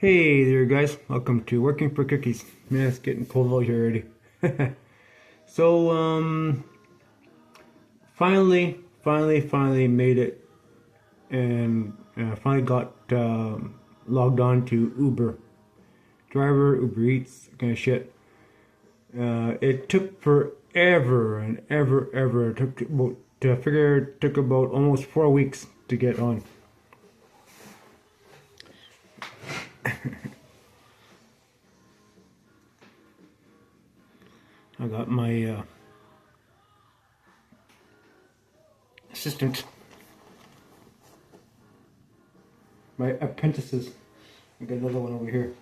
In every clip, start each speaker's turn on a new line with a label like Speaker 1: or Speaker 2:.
Speaker 1: Hey there guys, welcome to Working for Cookies. Man, it's getting cold out here already. So, finally made it and finally got logged on to Uber. Driver, Uber Eats, kind of shit. It took forever and ever. It took about almost 4 weeks to get on. I got my assistant, my apprentices. I got another one over here.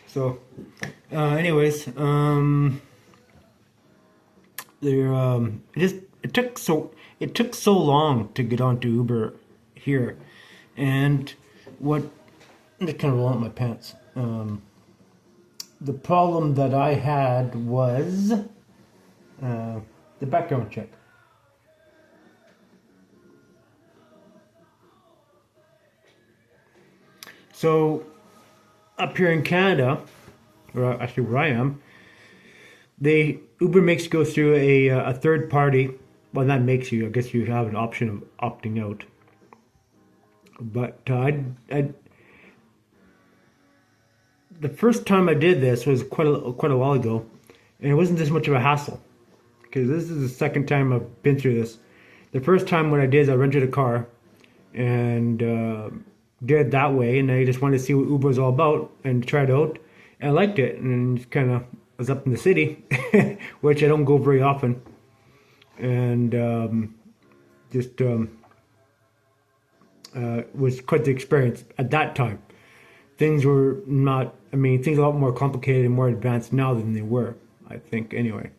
Speaker 1: So, anyways, there it took so long to get onto Uber here, and what I just kind of roll out my pants. The problem that I had was the background check. So up here in Canada, or actually where I am, Uber makes you go through a third party. Well, that makes you. I guess you have an option of opting out. But the first time I did this was quite a while ago, and it wasn't this much of a hassle. Because this is the second time I've been through this. The first time what I did is I rented a car, and did it that way, and I just wanted to see what Uber was all about and try it out. And I liked it, and kind of was up in the city, which I don't go very often, and was quite the experience at that time. Things were not, I mean, things are a lot more complicated and more advanced now than they were, I think, anyway.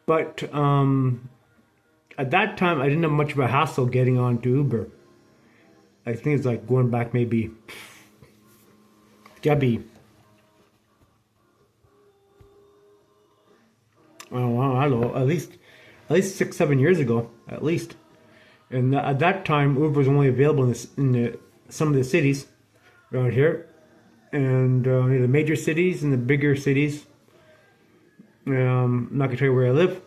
Speaker 1: But at that time, I didn't have much of a hassle getting on to Uber. I think it's like going back maybe, Gabby. Well, I don't know, at least 6-7 years ago, at least. And at that time, Uber was only available in some of the cities around here, and the major cities and the bigger cities. I'm not gonna tell you where I live.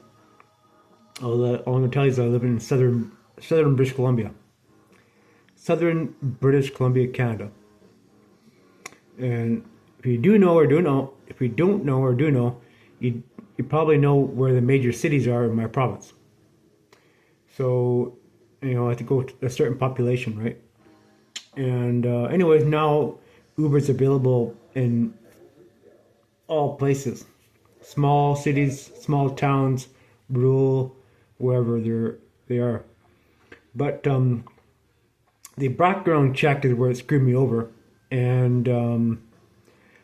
Speaker 1: All I'm gonna tell you is I live in southern British Columbia. Southern British Columbia, Canada. And if you do know or do know, if you don't know or do know, you probably know where the major cities are in my province. So, I have to go to a certain population, right? And anyways, now Uber's available in all places. Small cities, small towns, rural, wherever they are. But the background check is where it screwed me over. And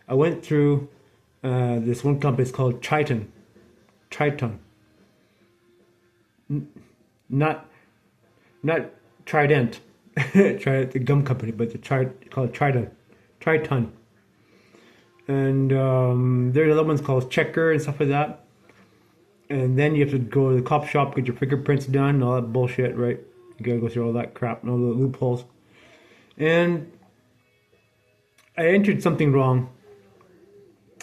Speaker 1: I went through this one company. It's called Triton. Not Trident. The gum company, but called Triton. And there's other ones called Checker and stuff like that. And then you have to go to the cop shop, get your fingerprints done, and all that bullshit, right? You gotta go through all that crap and all the loopholes. And I entered something wrong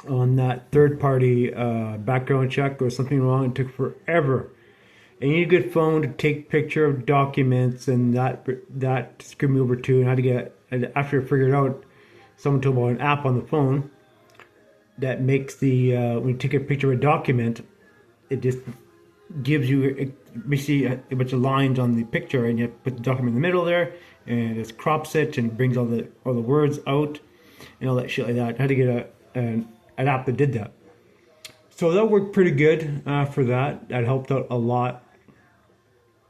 Speaker 1: on that third-party background check. There was something wrong. It took forever. And you need a good phone to take picture of documents, and that screwed me over too. And I had to get, after I figured out, someone told me about an app on the phone that makes when you take a picture of a document, it just gives you basically a bunch of lines on the picture, and you put the document in the middle there, and it just crops it and brings all the words out and all that shit like that. I had to get an app that did that. So that worked pretty good for that. That helped out a lot.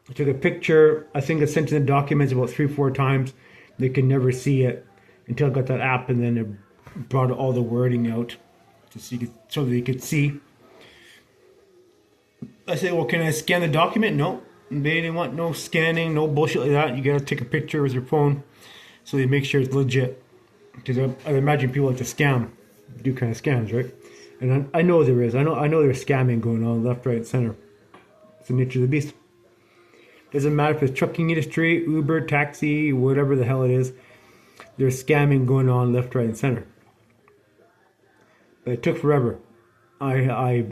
Speaker 1: I took a picture. I think I sent in the documents about 3-4 times. They could never see it until I got that app, and then it brought all the wording out so that you could see. I said, well, can I scan the document? No. They didn't want no scanning, no bullshit like that. You gotta take a picture with your phone so they make sure it's legit. Because I imagine people like to scam, do kind of scams, right? And I know there is. I know there's scamming going on left, right, center. It's the nature of the beast. Doesn't matter if it's trucking industry, Uber, taxi, whatever the hell it is. There's scamming going on left, right, and center. But it took forever. I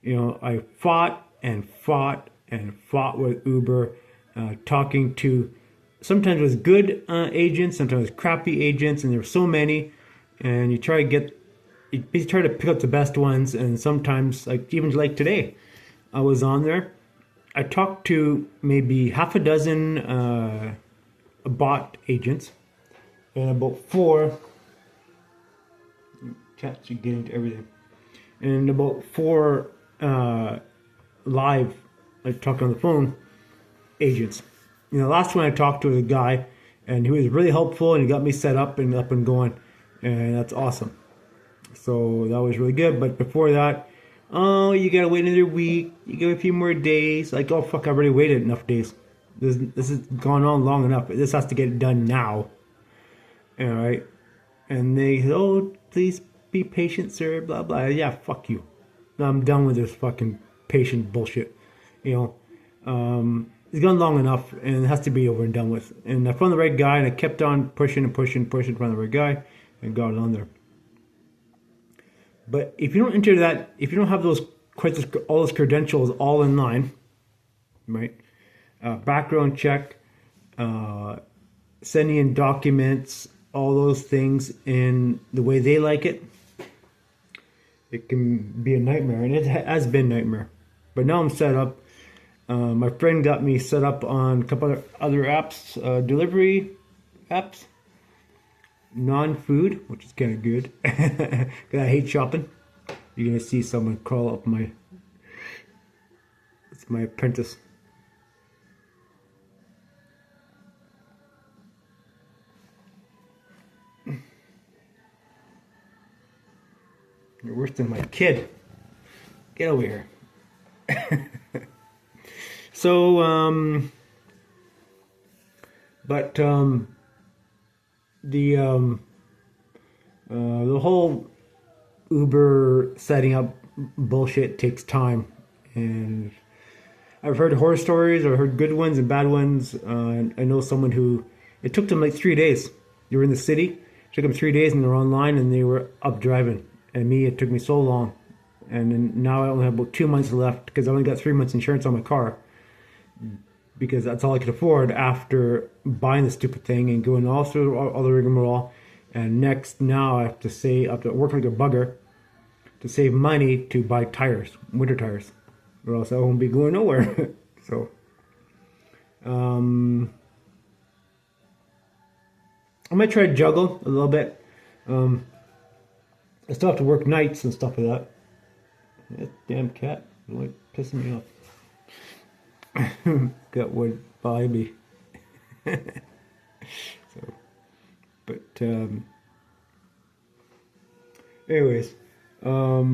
Speaker 1: I fought and fought and fought with Uber, talking to sometimes it was good agents, sometimes it was crappy agents, and there were so many. And you try to pick up the best ones. And sometimes, like even like today, I was on there. I talked to maybe half a dozen bot agents, and about four. Cats, you get into everything. And about four live, like talking on the phone, agents. The last one I talked to was a guy, and he was really helpful, and he got me set up and going, and that's awesome. So that was really good. But before that, oh, you gotta wait another week. You got a few more days. Like, oh fuck, I already waited enough days. This has gone on long enough. This has to get done now. All right. And they, oh, please be patient, sir. Blah blah. Yeah, fuck you. I'm done with this fucking patient bullshit. It's gone long enough, and it has to be over and done with. And I found the right guy, and I kept on pushing and pushing, pushing, found the right guy, and got it on there. But if you don't enter that, if you don't have all those credentials all in line, right? Background check, sending in documents, all those things in the way they like it, it can be a nightmare, and it has been a nightmare. But now I'm set up. My friend got me set up on a couple other apps, delivery apps, non-food, which is kind of good. Cause I hate shopping. You're gonna see someone crawl up it's my apprentice. You're worse than my kid. Get over here. So, the whole Uber setting up bullshit takes time, and I've heard horror stories. I've heard good ones and bad ones. I know someone who it took them like 3 days. They were in the city. It took them 3 days, and they're online, and they were up driving. And me, it took me so long, and then now I only have about 2 months left because I only got 3 months insurance on my car, because that's all I could afford after buying the stupid thing and going all through all the rigmarole. And now I have to work like a bugger to save money to buy tires, winter tires, or else I won't be going nowhere. So, I might try to juggle a little bit. I still have to work nights and stuff like that. That damn cat, like pissing me off. Got would buy me. So, but anyways, now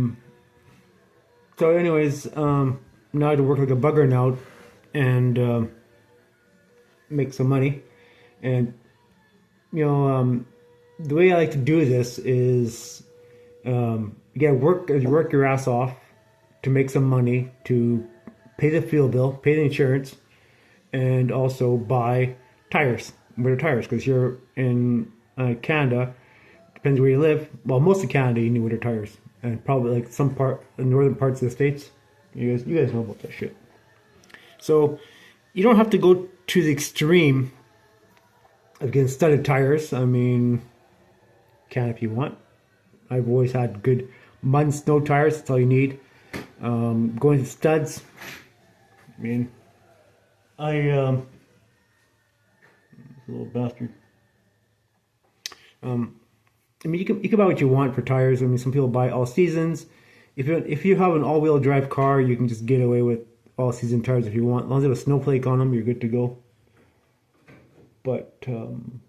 Speaker 1: I have to work like a bugger now, and make some money. And the way I like to do this is, you gotta work your ass off to make some money to pay the fuel bill, pay the insurance, and also buy winter tires, because you're in Canada. Depends where you live. Well, most of Canada you need winter tires, and probably like the northern parts of the states. You guys know about that shit. So you don't have to go to the extreme of getting studded tires. I mean, can if you want. I've always had good mud and snow tires. That's all you need. Going to studs. I mean, this little bastard. I mean, you can buy what you want for tires. I mean, some people buy all seasons. If you have an all-wheel drive car, you can just get away with all season tires if you want. As long as they have a snowflake on them, you're good to go. But I'm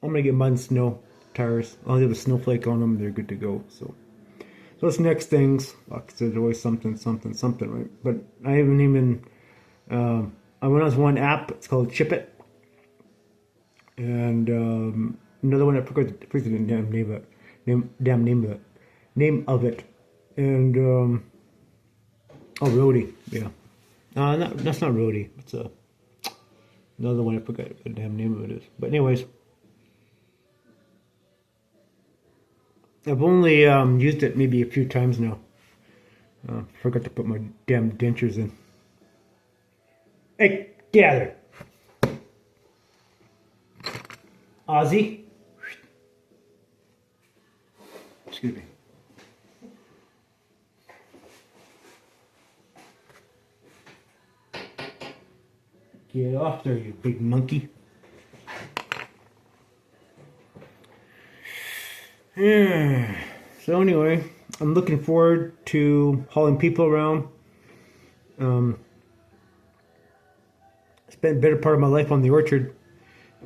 Speaker 1: gonna get mud and snow tires. As long as they have a snowflake on them, they're good to go. So those next things, like there's always something, right? But I haven't even. I went on one app. It's called Chip It, and another one I forgot the damn name of it, and Roadie, yeah, That's not roadie. It's another one. I forgot what the damn name of it is. But anyways, I've only used it maybe a few times now. Forgot to put my damn dentures in. Hey, get out of there, Ozzy. Excuse me. Get off there, you big monkey. Yeah. So anyway, I'm looking forward to hauling people around. Spent a better part of my life on the orchard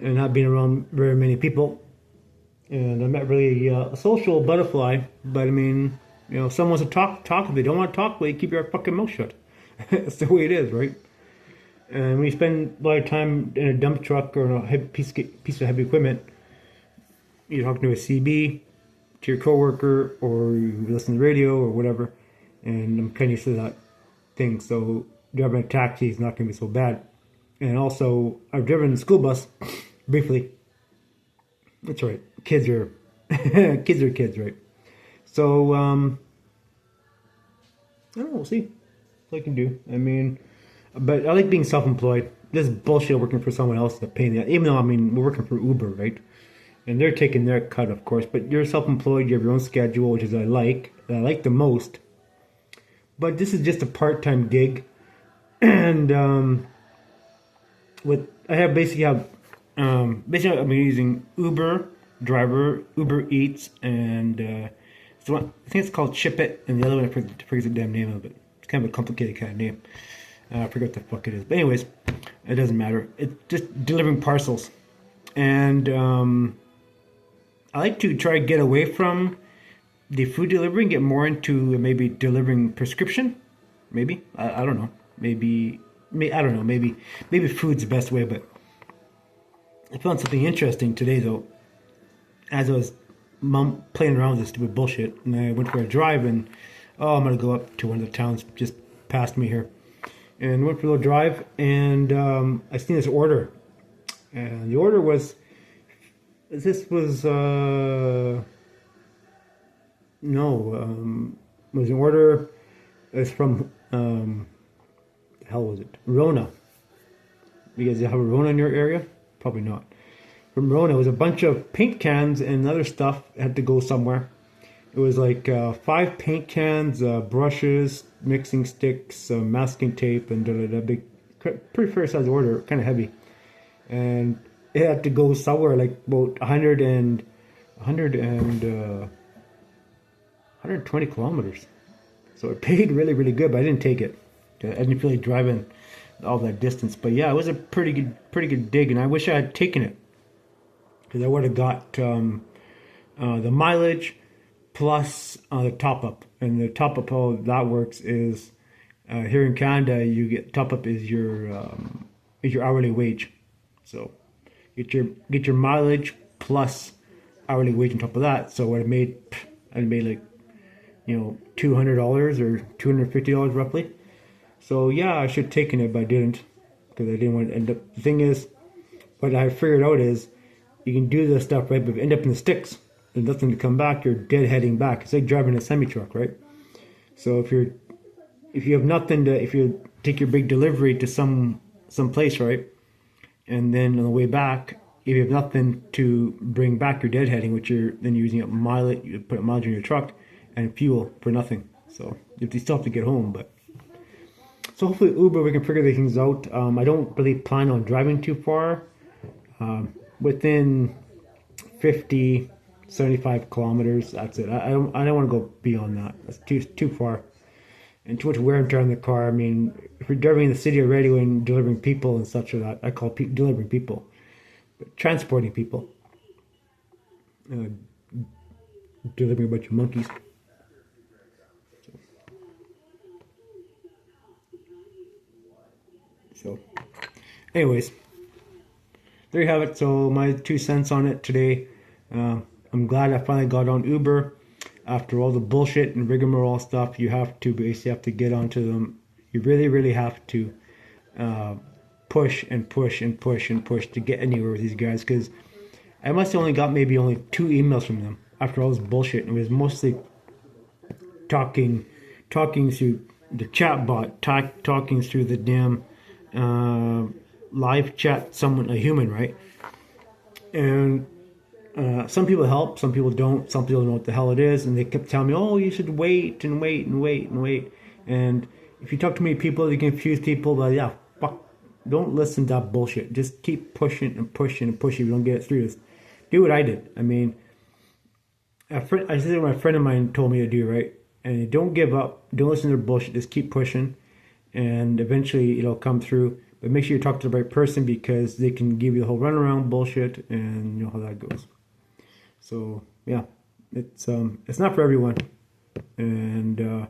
Speaker 1: and not being around very many people. And I'm not really a social butterfly, but I mean, if someone wants to talk. If they don't want to talk, well, you keep your fucking mouth shut. That's the way it is, right? And when you spend a lot of time in a dump truck or a piece of heavy equipment, you're talking to a CB, to your coworker, or you listen to the radio or whatever. And I'm kind of used to that thing, so driving a taxi is not going to be so bad. And also, I've driven a school bus briefly. That's right. Kids are kids, right? So I don't know. We'll see what I can do. I mean, but I like being self-employed. This bullshit working for someone else is a pain in the ass. Even though I mean we're working for Uber, right? And they're taking their cut, of course. But you're self-employed. You have your own schedule, which is I like the most. But this is just a part-time gig, and basically I'm using Uber driver, Uber Eats, and so I think it's called Ship It, and the other one I forget the damn name of it. It's kind of a complicated kind of name. I forget what the fuck it is. But anyways, it doesn't matter. It's just delivering parcels, and I like to try to get away from the food delivery and get more into maybe delivering prescription. Maybe I don't know. Maybe I don't know. Maybe food's the best way, but I found something interesting today, though, as I was playing around with this stupid bullshit, and I went for a drive, and I'm going to go up to one of the towns just past me here, and went for a little drive, and I seen this order, and the order was, it was an order, it's from, the hell was it, Rona. You guys have a Rona in your area? Probably not. From Rona, it was a bunch of paint cans and other stuff that had to go somewhere. It was like 5 paint cans, brushes, mixing sticks, masking tape, and big, pretty fair size order, kind of heavy. And it had to go somewhere like about 120 kilometers. So it paid really, really good, but I didn't take it. I didn't feel like driving all that distance. But yeah, it was a pretty good dig, and I wish I had taken it, because I would have got the mileage plus the top up. And the top up, how that works is here in Canada, you get top up is your hourly wage. So get your mileage plus hourly wage on top of that. So what I made like $200 or $250 roughly. So yeah, I should have taken it, but I didn't, because I didn't want to end up. The thing is, what I figured out is, you can do this stuff, right? But if you end up in the sticks, there's nothing to come back. You're dead heading back. It's like driving a semi truck, right? So if you have nothing to, if you take your big delivery to some place, right, and then on the way back, if you have nothing to bring back, you're dead heading, which you're then using up mileage. You put a mileage in your truck and fuel for nothing. So you still have to get home, but. So hopefully Uber, we can figure these things out. I don't really plan on driving too far. Within 50, 75 kilometers, that's it. I don't want to go beyond that. That's too far. And too much wear and tear on the car. I mean, if you're driving in the city already and delivering people and such, or that, I call delivering people. But transporting people. Delivering a bunch of monkeys. So, anyways, there you have it. So my 2 cents on it today. I'm glad I finally got on Uber. After all the bullshit and rigmarole stuff, you basically have to get onto them. You really, really have to push and push and push and push to get anywhere with these guys, because I must have only got maybe only 2 emails from them after all this bullshit. It was mostly talking through the chat bot, talking through the damn live chat, someone, a human, right? And some people help, some people don't, some people don't know what the hell it is, and they kept telling me, oh, you should wait and wait and wait and wait. And if you talk to many people, you confuse people, but yeah, fuck, don't listen to that bullshit. Just keep pushing and pushing and pushing if you don't get it through. Do what I did. I mean, I said what my friend of mine told me to do, right? And don't give up. Don't listen to their bullshit. Just keep pushing, and eventually it'll come through. But make sure you talk to the right person, because they can give you the whole runaround bullshit, and you know how that goes. So yeah, it's not for everyone. And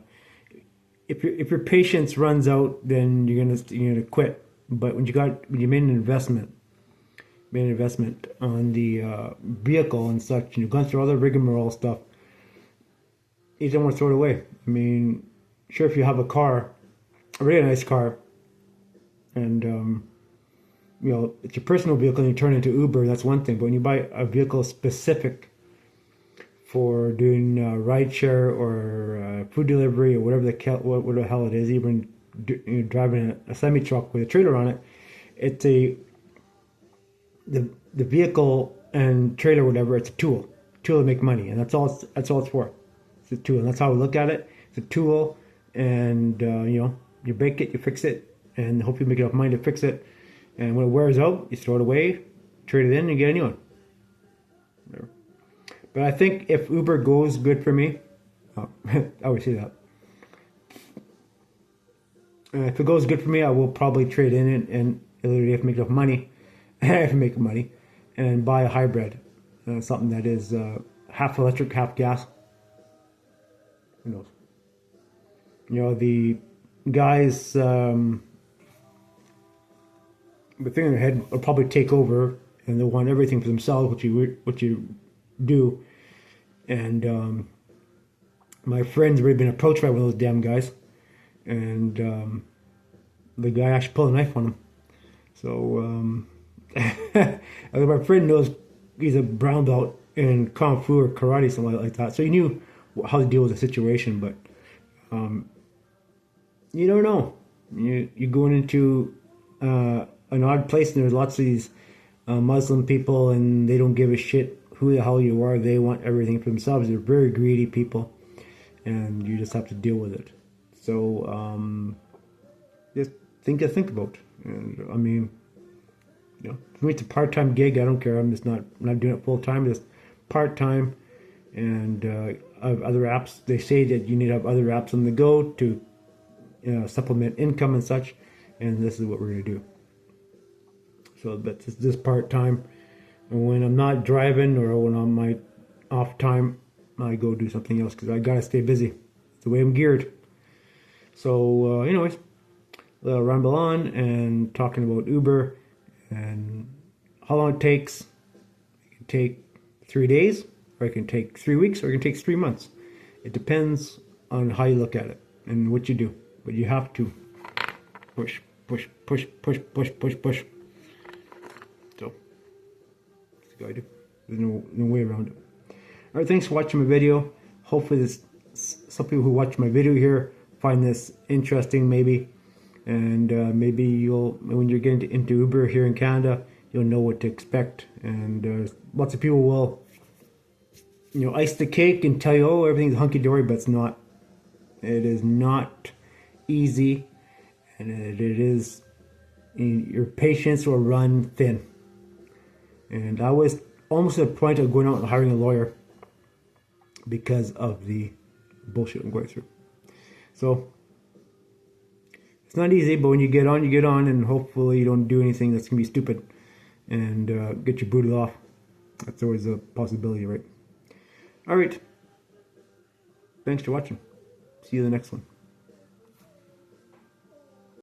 Speaker 1: if your patience runs out, then you're gonna quit. But when you made an investment on the vehicle and such, and you've gone through all the rigmarole stuff, you don't want to throw it away. I mean, sure, if you have a car, a really nice car, and you know, it's your personal vehicle and you turn it into Uber, that's one thing. But when you buy a vehicle specific for doing rideshare or food delivery or whatever the hell it is, even driving a semi truck with a trailer on it, it's the vehicle and trailer, whatever, it's a tool to make money, and that's all it's for. It's a tool, and that's how we look at it. It's a tool, and you know, you break it, you fix it, and hope you make enough money to fix it. And when it wears out, you throw it away, trade it in, and get a new one. Whatever. But I think if Uber goes good for me, I always say that. If it goes good for me, I will probably trade in it, and literally have to make enough money. I have to make money, and buy a hybrid, something that is half electric, half gas. Who knows? You know, the guys, the thing in their head will probably take over, and they'll want everything for themselves, which you do. And my friend's already been approached by one of those damn guys, and the guy actually pulled a knife on him. So my friend knows he's a brown belt in Kung Fu or karate, something like that. So he knew how to deal with the situation, but you don't know. You're going into an odd place, and there's lots of these Muslim people, and they don't give a shit who the hell you are. They want everything for themselves. They're very greedy people, and you just have to deal with it. So just think about. And I mean, you know, for me, it's a part-time gig. I don't care. I'm not doing it full-time. Just part-time. And I have other apps. They say that you need to have other apps on the go to supplement income and such. And this is what we're going to do. So that's this part-time. And when I'm not driving or when I'm my off time, I go do something else, because I got to stay busy. It's the way I'm geared. So anyways, I'll ramble on and talking about Uber and how long it takes. It can take 3 days, or it can take 3 weeks, or it can take 3 months. It depends on how you look at it and what you do. But you have to push. So that's what I do. There's no way around it. Alright, thanks for watching my video. Hopefully some people who watch my video here find this interesting, maybe. And maybe when you're getting into Uber here in Canada, you'll know what to expect. And lots of people will, ice the cake and tell you, oh, everything's hunky-dory, but it's not. It is not easy, and it is, your patience will run thin. And I was almost at the point of going out and hiring a lawyer because of the bullshit I'm going through. So it's not easy, but when you get on, and hopefully you don't do anything that's going to be stupid and get you booted off. That's always a possibility, right? Alright. Thanks for watching. See you in the next one.